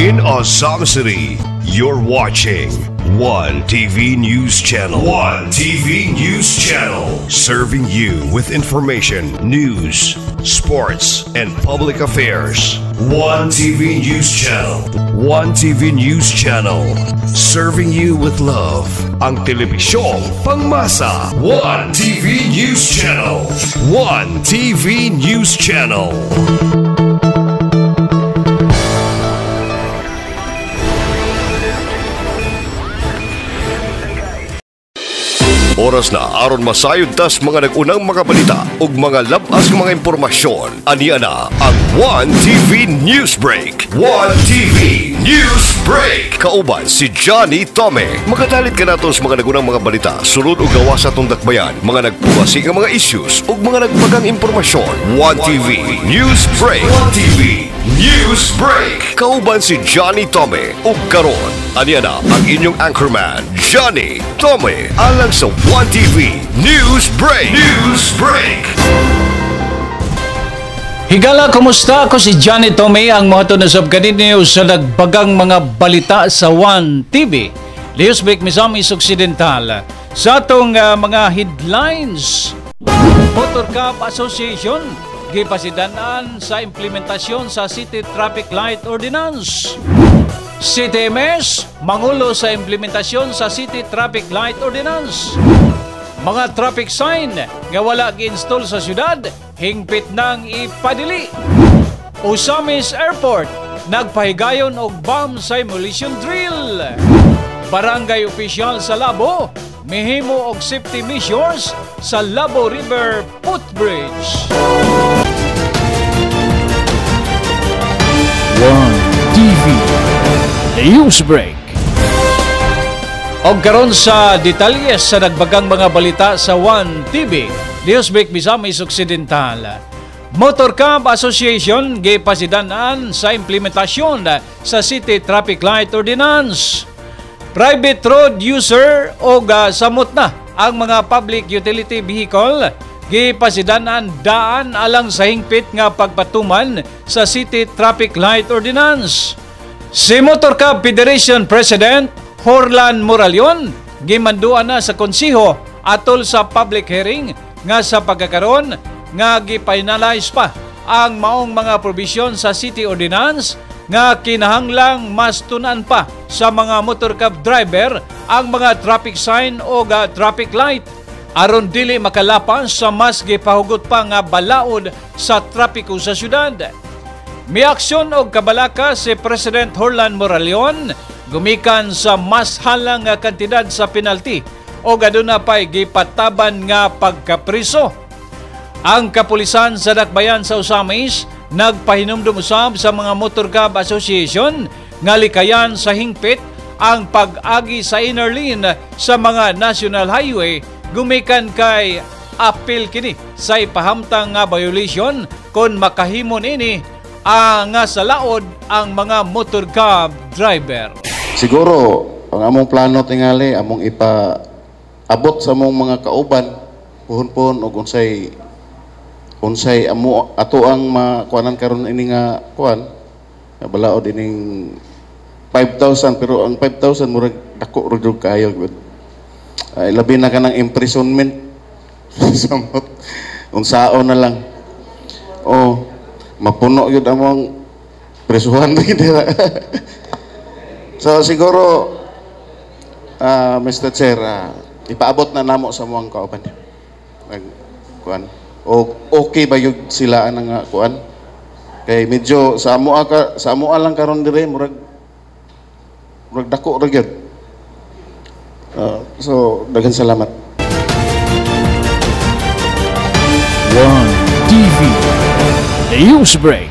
In Azam City, you're watching One TV News Channel. One TV News Channel. Serving you with information, news, sports, and public affairs. One TV News Channel. One TV News Channel. Serving you with love. Ang telebisyong pangmasa. One TV News Channel. One TV News Channel. Oras na aron masayod tas mga nagunang mga balita ug mga labas mga impormasyon. Aniya na ang One TV News Break. One TV News Break. Kauban si Johnny Tome. Magadalit ka nato sa mga nagunang mga balita, sulod ug gawas sa atong dakbayan, mga nagpuwasi nga mga issues ug mga nagbagang impormasyon. One TV News Break. One TV News Break. Kauban si Johnny Tome ug karon aniya na ang inyong anchorman Johnny Tome alang sa One TV News Break. News Break. Higala, kumusta? Ako si Johnny Tome, ang mohato na sabkaninyo sa nagbagang mga balita sa One TV News Break Misamis Occidental. Sa atong mga headlines, Motor Cab Association gipasidanan sa implementasyon sa City Traffic Light Ordinance. CTMS mangulo sa implementasyon sa City Traffic Light Ordinance. Mga traffic sign nga wala gi-install sa syudad, hingpit nang ipadili. Usamis Airport nagpahigayon og bomb simulation drill. Barangay official sa Labo mihimo og safety measures sa Labo River Footbridge. One TV News Break. Og karon sa detalye sa nagbagang mga balita sa One TV News Break Misamis Occidental. Motor Cab Association gipasidanan sa implementasyon sa City Traffic Light Ordinance. Private road user o samot na ang mga public utility vehicle gipasidanan daan alang sa hingpit nga pagpatuman sa City Traffic Light Ordinance. Si Motor Cab Federation President Horlan Moralion gimanduan na sa konsiho atol sa public hearing nga sa pagkakaroon nga gifinalize pa ang maong mga probisyon sa City Ordinance nga kinahanglang mas tunan pa sa mga motor cab driver ang mga traffic sign o traffic light aron dili makalapas sa mas gipahugot pa nga balaod sa trapiko sa syudad. Miaksyon og kabalaka si President Horlan Moralion gumikan sa mas halang nga kantidad sa penalty o aduna pay gipataban nga pagkapriso. Ang kapulisan sa dakbayan sa Usamis nagpahinumdum usab sa mga Motor Cab Association nga likayan sa hingpit ang pag-agi sa inner lane sa mga national highway gumikan kay apil kini sa ipahamtang nga violation kon makahimo nini nga sa laod ang mga motor cab driver. Siguro ang among plano tingali among ipaabot sa among mga kauban puhon-puhon og unsay amo ato ang makuanan karon ini nga kuan balaod ining 5,000 pero ang 5,000 murag dako ra jud kayo ay labi na kanang imprisonment samot unsaon na lang mapuno yun among presuhan dira. So siguro Mr. Chair ipaabot na namo sa mga kauban kuan o okay ba yung sila nga kuan kay medyo sa amo lang karon dire murag dako ra gyud. So daghang salamat. One TV News Break.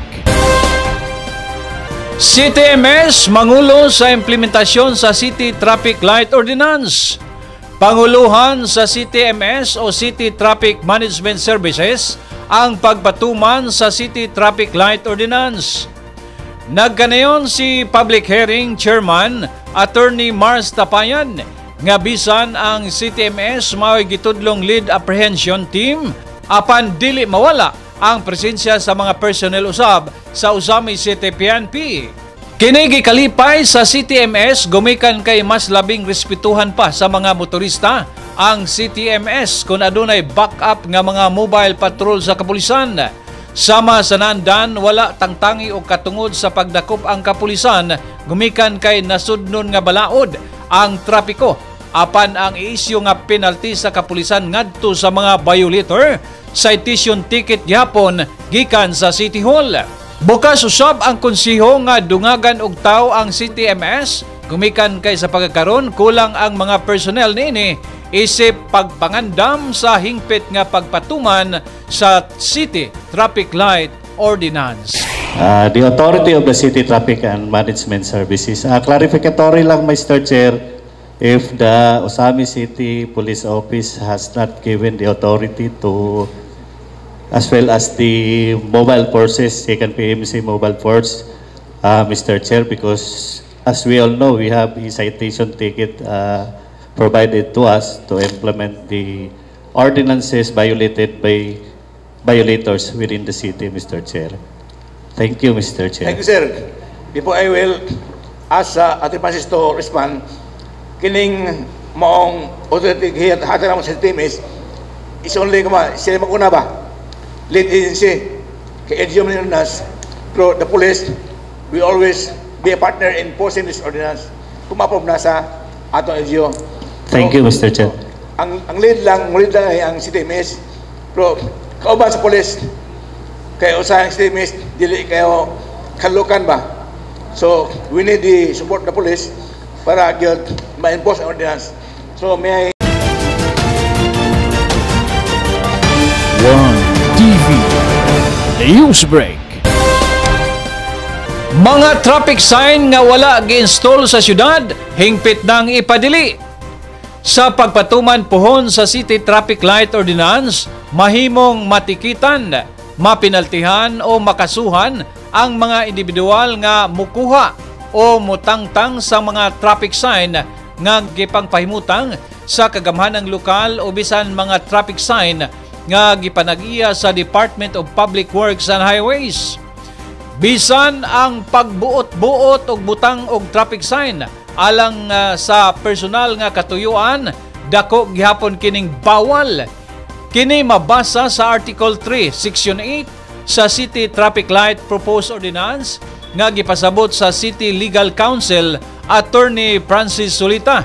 CTMS mangulo sa implementasyon sa City Traffic Light Ordinance. Panguluhan sa CTMS o City Traffic Management Services ang pagpatuman sa City Traffic Light Ordinance. Nagkanayon si Public Hearing Chairman Attorney Mars Tapayan nga bisan ang CTMS mao'y gitudlong lead apprehension team apan dili mawala ang presensya sa mga personnel usab sa Usamis City PNP. Kini gikalipay sa CTMS gumikan kay mas labing respetuhan pa sa mga motorista ang CTMS kung adunay backup nga mga mobile patrol sa kapulisan. Sama sa nandan, wala tangtangi o katungod sa pagdakop ang kapulisan gumikan kay nasudnon nga balaod ang trapiko apan ang iisyu nga penalty sa kapulisan ngadto sa mga violator, citation ticket gyapon gikan sa City Hall. Bukas usab ang konseho nga dungagan og tawo ang CTMS gumikan kay sa pagkakaron kulang ang mga personnel niini isip pagpangandam sa hingpit nga pagpatuman sa City Traffic Light Ordinance. The Authority of the City Traffic and Management Services. Clarificatory lang, Mr. Chair, if the Osami City Police Office has not given the authority to, as well as the mobile forces, second PMC mobile force, Mr. Chair, because as we all know, we have a citation ticket provided to us to implement the ordinances violated by violators within the city, Mr. Chair. Thank you, Mr. Chair. Thank you, sir. Before I will ask Ate Francis to respond, kining maong authority hati naman sa team is only sila maguna ba? Lead agency kay LGU Manilunas, pero the police we always be a partner in enforcing this ordinance. Kumapov na sa atong LGU. Thank you, Mr. Chair. Ang lead lang ay ang CTMS, pero kauban sa police kaya usahay ang CTMS dili kayo kalukan ba? So we need the support of the police para gyud ma-enforce ang ordinance. So may I... One TV Newsbreak. Mga traffic sign nga wala gi-install sa syudad, hingpit nang ipadili. Sa pagpatuman pohon sa City Traffic Light Ordinance, mahimong matikitan, mapinaltihan o makasuhan ang mga individual nga mukuha o mutangtang sa mga traffic sign nga gipangpahimutang sa kagamhanang lokal o bisan mga traffic sign nga gipanag-iya sa Department of Public Works and Highways. Bisan ang pagbuot-buot og butang og traffic sign alang sa personal nga katuyuan, dako gihapon kining bawal. Kini mabasa sa Article 3, Section 8 sa City Traffic Light Proposed Ordinance nga gipasabot sa City Legal Counsel Attorney Francis Sulita.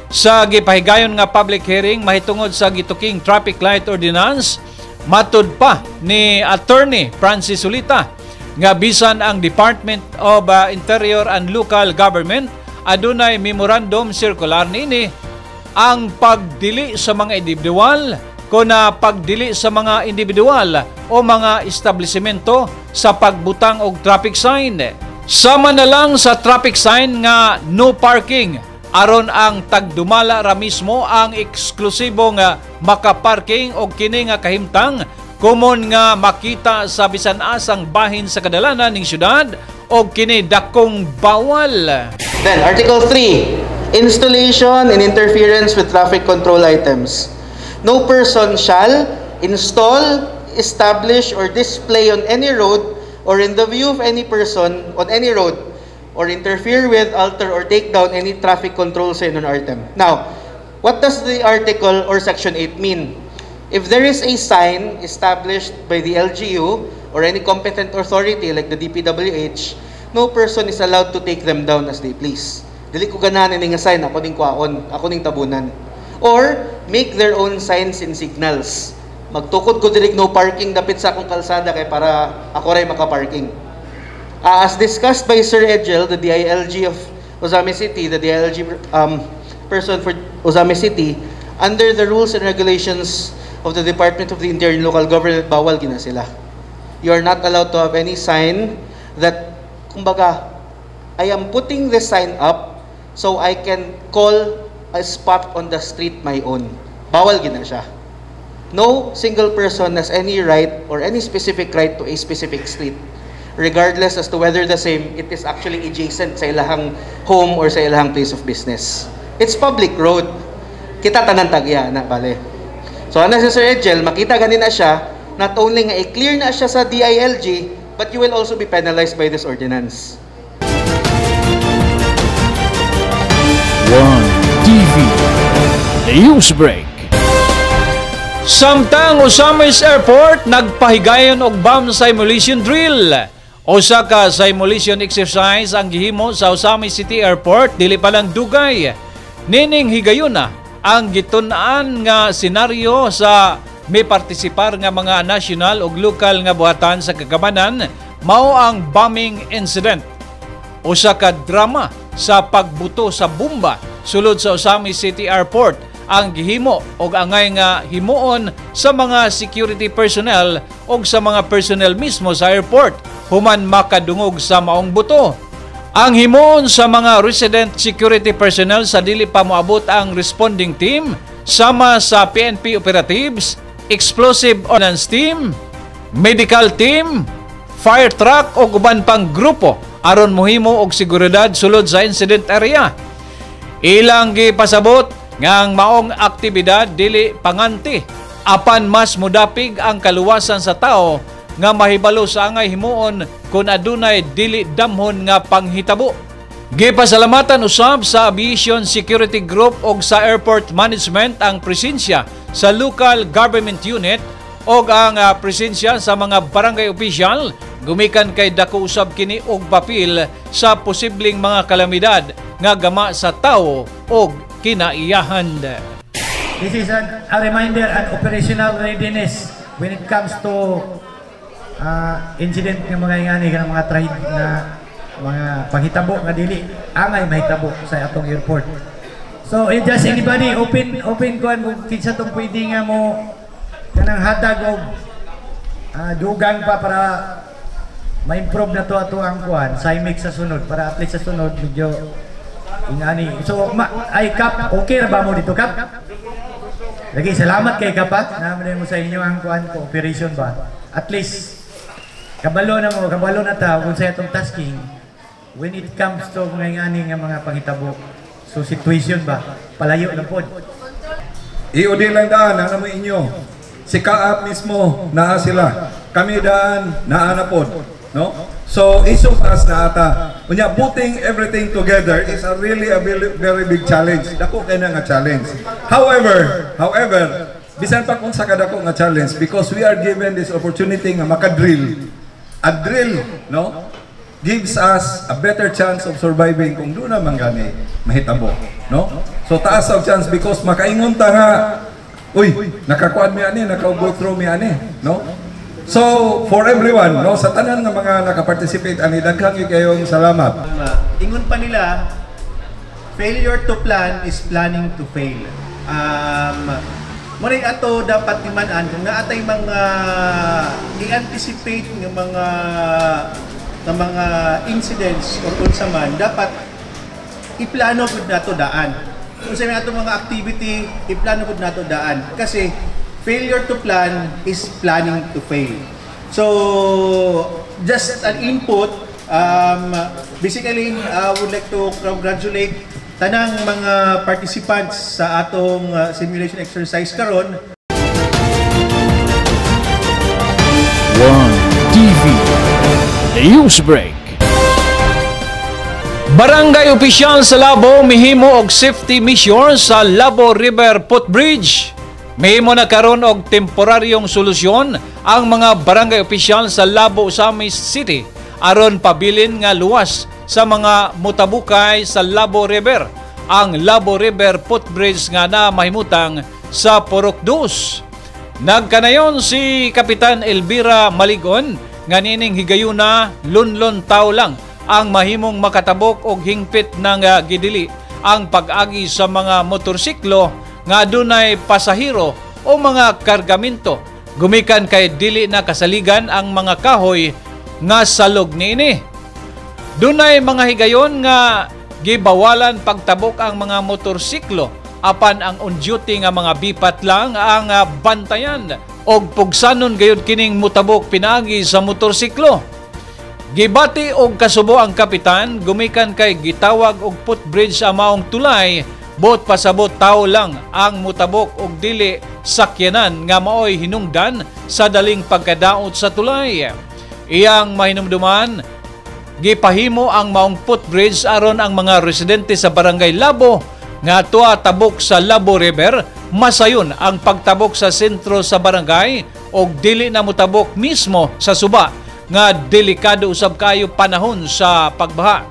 Sa gipahigayon nga public hearing mahitungod sa gituking Traffic Light Ordinance, matud pa ni Attorney Francis Sulita nga bisan ang Department of Interior and Local Government adunay memorandum circular nini ang pagdili sa mga individual kuna pagdili sa mga individual o mga establishmento sa pagbutang og traffic sign. Sama na lang sa traffic sign nga no parking aron ang tagdumala ra mismo ang eksklusibo nga makaparking og kini nga kahimtang kumon nga makita sa bisan asang bahin sa kadalanan ning syudad og kini dakong bawal. Then Article 3, installation and interference with traffic control items. No person shall install, establish, or display on any road or in the view of any person on any road or interfere with, alter, or take down any traffic control sign or item. Now, what does the article or Section 8 mean? If there is a sign established by the LGU or any competent authority like the DPWH, no person is allowed to take them down as they please. Dili ko ganahan ni nga sign ako ning kwaon, ako ning tabunan. Or make their own signs and signals. Magtukod ko dili no parking dapit sa akong kalsada kay para ako ray makaparking. As discussed by Sir Edgel, the DILG of Ozami City, the DILG person for Ozami City, under the rules and regulations of the Department of the Interior and Local Government, bawal gina sila. You are not allowed to have any sign that, kumbaga, I am putting this sign up so I can call a spot on the street my own. Bawal gina siya. No single person has any right or any specific right to a specific street, regardless as to whether the same, it is actually adjacent sa ilahang home or sa ilahang place of business. It's public road. Kita tanan tagya na, bale. So, ano si Sir Edgel, makita ganina siya, not only nga i-clear na siya sa DILG, but you will also be penalized by this ordinance. One TV Newsbreak. Samtang Osamis Airport nagpahigayon og bomb simulation drill. Usa ka simulation exercise ang gihimo sa Osamis City Airport dili pa lang dugay. Nining higayon na ang gitun-an nga senaryo sa may partisipar nga mga national ug lokal nga buhatan sa kagamanan mao ang bombing incident. Usa ka drama sa pagbuto sa bomba sulod sa Osamis City Airport ang gihimo og angay nga himuon sa mga security personnel og sa mga personnel mismo sa airport human makadungog sa maong buto. Ang himuon sa mga resident security personnel sa dili pa moabot ang responding team sama sa PNP operatives, explosive ordnance team, medical team, fire truck o uban pang grupo aron mohimo og seguridad sulod sa incident area. Ilang gipasabot ngang maong aktibidad dili panganti apan mas mudapig ang kaluwasan sa tao nga mahibalo sa angay himuon kung adunay dili damhon nga panghitabo. Gipasalamatan usab sa Aviation Security Group og sa Airport Management ang presensya sa local government unit og ang presensya sa mga barangay official gumikan kay dako usab kini og papel sa posibleng mga kalamidad nga gama sa tawo og kinaiyahan. This is a reminder and operational readiness when it comes to incident ng mga ingani ng mga trade na mga panghitabo nga dili angay mahitabo sa atong airport. So just anybody open kuan kinsa tong pwede nga mo kanang hatag og dugang pa para ma-improve na to ato ang kuan CIMIC sa sunod para at least sa sunod medyo ingani. So ay Kap, okay ra ba mo dito Kap? Lagi salamat kay Kap naman mo sa inyo ang kuan cooperation ba. At least kabalo na ta kung sa itong tasking when it comes to mga ingani nga mga panghitabo. So situation ba palayo na pod. IOD lang daan ano mo inyo. Si Kaap mismo naa sila. Kami daan naa na pod, no? So each of us na ata. Unya putting everything together is a really a very big challenge. Dako kay na nga challenge. However, bisan pa kung sa kadako nga challenge because we are given this opportunity nga makadrill. A drill, no? Gives us a better chance of surviving kung doon naman gani mahitabo, no? So taas ang chance because makaingon ta nga uy, nakakuan mi ani, naka-go through mi ani, no? So for everyone, no, sa tanan nga mga naka-participate ani daghang kayong salamat. Ingon pa nila, failure to plan is planning to fail. Muna ato dapat timanan kung naatay mga i-anticipate ng mga incidents or unsa man dapat iplano pud nato daan. Kung sa ato mga activity, iplano pud nato daan kasi failure to plan is planning to fail. So just an input, basically I would like to congratulate tanang mga participants sa atong simulation exercise karon. One TV Newsbreak. Barangay opisyal sa Labo mihimo og safety mission sa Labo River Footbridge. Mihimo na karon og temporaryong solusyon ang mga barangay opisyal sa Labo, Osamis City aron pabilin nga luwas sa mga mutabukay sa Labo River, ang Labo River Footbridge nga na mahimutang sa Purok 2. Nagkanayon si Kapitan Elvira Maligon nga nining higayuna lunlon taw lang ang mahimong makatabok og hingpit ng gidili ang pag-agi sa mga motorsiklo nga adunay pasahero o mga kargamento gumikan kay dili na kasaligan ang mga kahoy nga salog niini. Dunay mga higayon nga gibawalan pagtabok ang mga motorsiklo apan ang on-duty nga mga bipat lang ang bantayan og pugsanon gayud kining mutabok pinaagi sa motorsiklo. Gibati og kasubo ang kapitan gumikan kay gitawag og footbridge amaong tulay bot pasabot tao lang ang mutabok og dili sakyanan nga maoy hinungdan sa daling pagkadaot sa tulay. Iyang mahinumduman gipahimo ang maong footbridge aron ang mga residente sa Barangay Labo nga tuwa tabok sa Labo River, masayon ang pagtabok sa sentro sa barangay o dili na motabok mismo sa suba nga delikado usab kayo panahon sa pagbaha.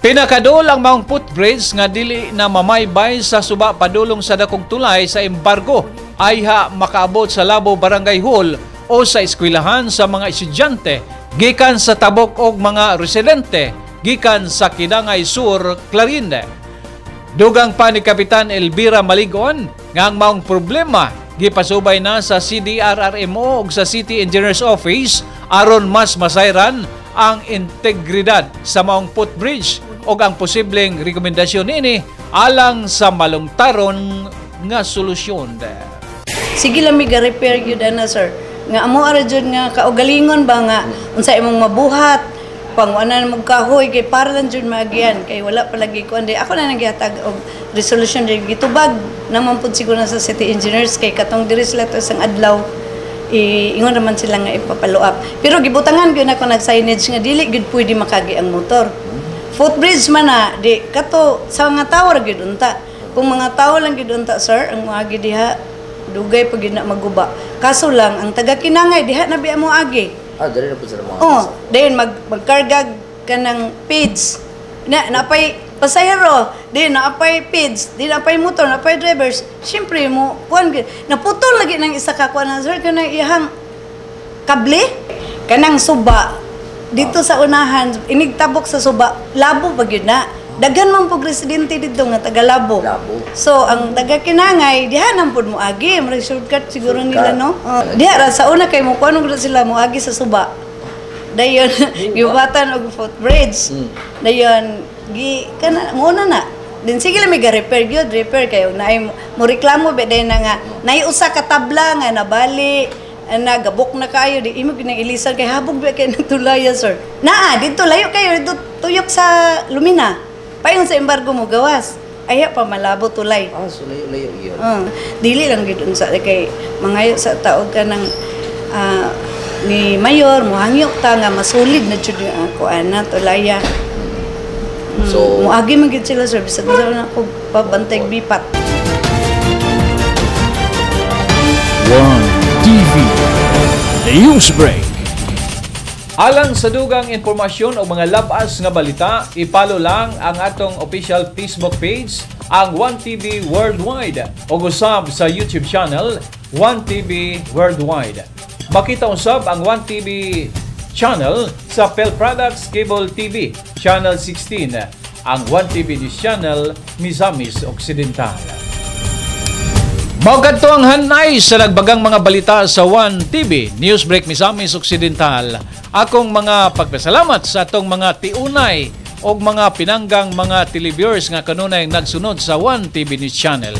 Pinakadol ang Mount Footbridge nga dili na mamaybay sa suba padulong sa dakong tulay sa embargo ay makaabot sa Labo Barangay Hall o sa eskwelahan sa mga estudyante gikan sa tabok og mga residente gikan sa Kidangay Sur, Clarinde. Dugang pa ni Kapitan Elvira Maligon nga ang maong problema gipasubay na sa CDRRMO ug sa City Engineer's Office aron mas masayran ang integridad sa maong footbridge ug ang posibleng rekomendasyon ini alang sa malungtaron nga solusyon. Sige lang mi ga-repair gyud na sir. Nga amo ara jud nga kaugalingon ba nga unsa imong mabuhat panguanan mo kahoy kay para lang jud maagian kay wala palagi ko ande ako na naghatag og resolution di gitubag naman pud siguro sa city engineers kay katong diri sila to isang adlaw ingon naman sila nga ipapalo up pero gibutangan gyud ako nag signage nga dili gyud pwede makagi ang motor footbridge man na di kato sa mga tower gyud unta kung mga tao lang gyud unta sir ang maagi diha dugay pag na maguba. Kaso lang, ang taga-Kinangay, diha na biya mo agi. Dali na po sila mga then magkargag ka ng page. Napay pasahero, then napay page, then napay motor, napay drivers. Siyempre mo, naputol lagi ng isa ka, kuwan na, sir, kanang ihang kable, kanang suba, dito sa unahan, inigtabok sa suba, labo ba yun na? Daghan man pug residente dito nga taga Labo. So ang taga Kinangay diha nang pud mo agi, may shortcut siguro nila no. Diha ra sa una kay mo kuno gud sila mo agi sa suba. Dayon gibatan og footbridge. Dayon gi kana mo na. Din sige lang may repair gyud, repair kayo naay mo reklamo be day na nga naay usa ka tabla nga nabali nagabok na kayo di imo ginang ilisan kay habog ba kay natulaya sir. Naa dito layo kayo dito tuyok sa Lumina. Payon sa embargo mo gawas. Aya pa malabo tulay. So layo iyon. Dili lang gid unsa kay mangayo sa taog ka ng ni mayor mo hangyok ta nga masulid na jud ako ana tulaya. So moagi man gid sila sir bisag na ko pabantay bipat. One TV News Break. Alang sa dugang impormasyon o mga labas nga balita, ipalo lang ang atong official Facebook page, ang 1TV Worldwide, o usab sa YouTube channel, 1TV Worldwide. Makita usab ang 1TV channel sa Pel Products Cable TV, Channel 16, ang 1TV News Channel, Misamis Occidental. Maugadto ang hanay sa nagbagang mga balita sa 1TV Newsbreak Misamis Occidental. Akong mga pagpasalamat sa atong mga tiunay o mga pinanggang mga televiewers nga kanunay nagsunod sa 1TV News Channel.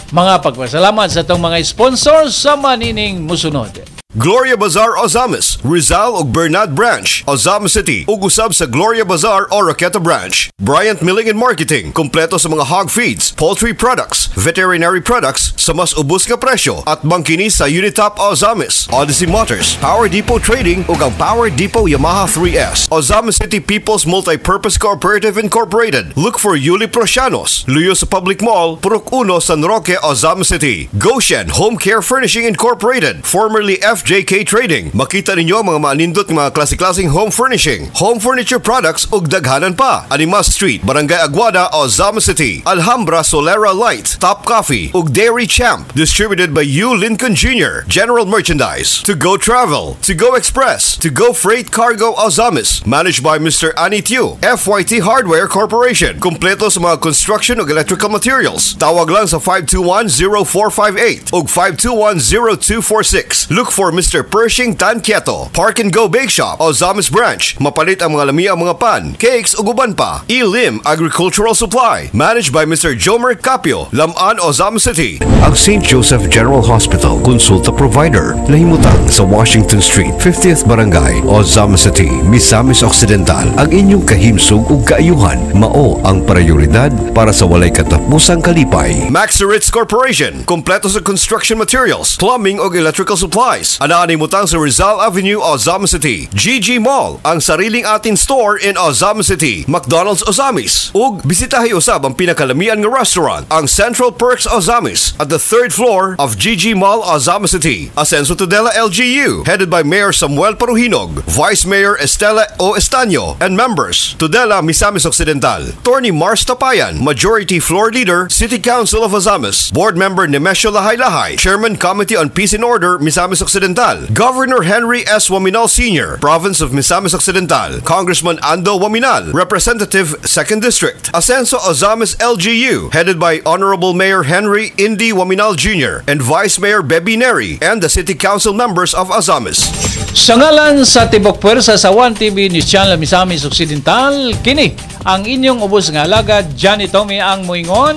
Mga pagpasalamat sa atong mga sponsors sa manining musunod. Gloria Bazaar Ozamis, Rizal ug Bernard Branch, Ozamis City, ug usab sa Gloria Bazaar o Roqueta Branch. Bryant Milling and Marketing, kompleto sa mga hog feeds, poultry products, veterinary products sa mas ubos nga presyo at bangkini sa Unitop Ozamis. Odyssey Motors, Power Depot Trading ug ang Power Depot Yamaha 3S. Ozamis City People's Multi-Purpose Cooperative Incorporated. Look for Yuli Prosianos, Luyo sa Public Mall, Purok 1, San Roque, Ozamis City. Goshen Home Care Furnishing Incorporated, formerly FJK Trading. Makita ninyo ang mga manindot ng mga klase-klaseng home furnishing, home furniture products ug daghanan pa. Animas Street, Barangay Aguada, Ozamis City. Alhambra Solera Light, Top Coffee ug Dairy Champ. Distributed by U Lincoln Jr. General Merchandise. To Go Travel, To Go Express, To Go Freight Cargo Ozamis. Managed by Mr. Anitio. FYT Hardware Corporation. Kompleto sa mga construction ug electrical materials. Tawag lang sa 521-0458 ug 521-0246. Look for Mr. Pershing Tan Quieto. Park and Go Bake Shop, Ozamis Branch. Mapalit ang mga lami ang mga pan, cakes ug uban pa. Elim Agricultural Supply. Managed by Mr. Jomer Capio, Lamaan, Ozamis City. Ang St. Joseph General Hospital Consulta Provider. Nahimutang sa Washington Street, 50th Barangay, Ozamis City, Misamis Occidental. Ang inyong kahimsog ug kaayuhan mao ang prioridad para sa walay katapusang kalipay. Maxiritz Corporation. Kompleto sa construction materials, plumbing ug electrical supplies. Anaan mutang sa Rizal Avenue Avenue, Ozamis City. GG Mall, ang sariling atin store in Ozamis City. McDonald's Ozamis. Ug bisitahi usab ang pinakalamian nga restaurant, ang Central Perks Ozamis, at the 3rd floor of GG Mall, Ozamis City. Ascenso Tudela LGU, headed by Mayor Samuel Paruhinog, Vice Mayor Estela O. Estaño, and members, Tudela, Misamis Occidental. Attorney Mars Tapayan, Majority Floor Leader, City Council of Ozamis. Board Member Nemesio Lahay-Lahay, Chairman Committee on Peace and Order, Misamis Occidental. Governor Henry S. Waminal Sr., Province of Misamis Occidental. Congressman Ando Waminal, Representative 2nd District. Ascenso Ozamis LGU, headed by Honorable Mayor Henry Indy Waminal Jr. and Vice Mayor Bebby Neri, and the City Council members of Ozamis. Sa ngalan sa Tibok Pwersa sa 1TV News Channel Misamis Occidental, kini ang inyong ubos nga alagad, Johnny Tommy ang muingon,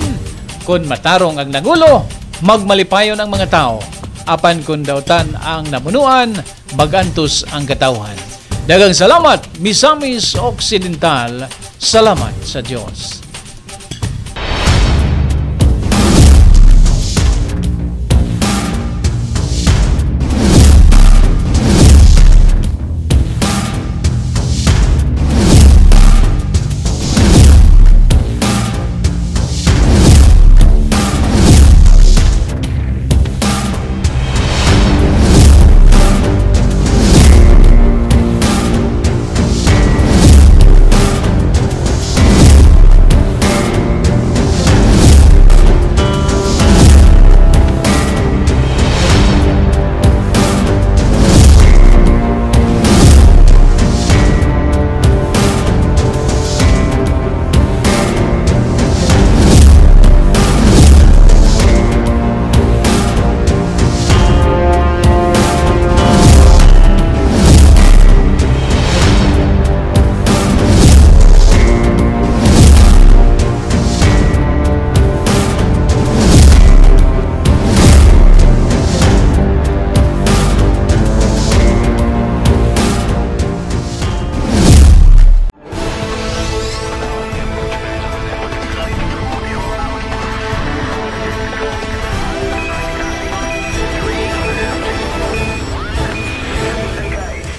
kung matarong ang nagulo, magmalipayon ang mga tao. Apan kung dautan ang namunuan, bagantos ang katawhan. Dagang salamat, Misamis Occidental. Salamat sa Diyos.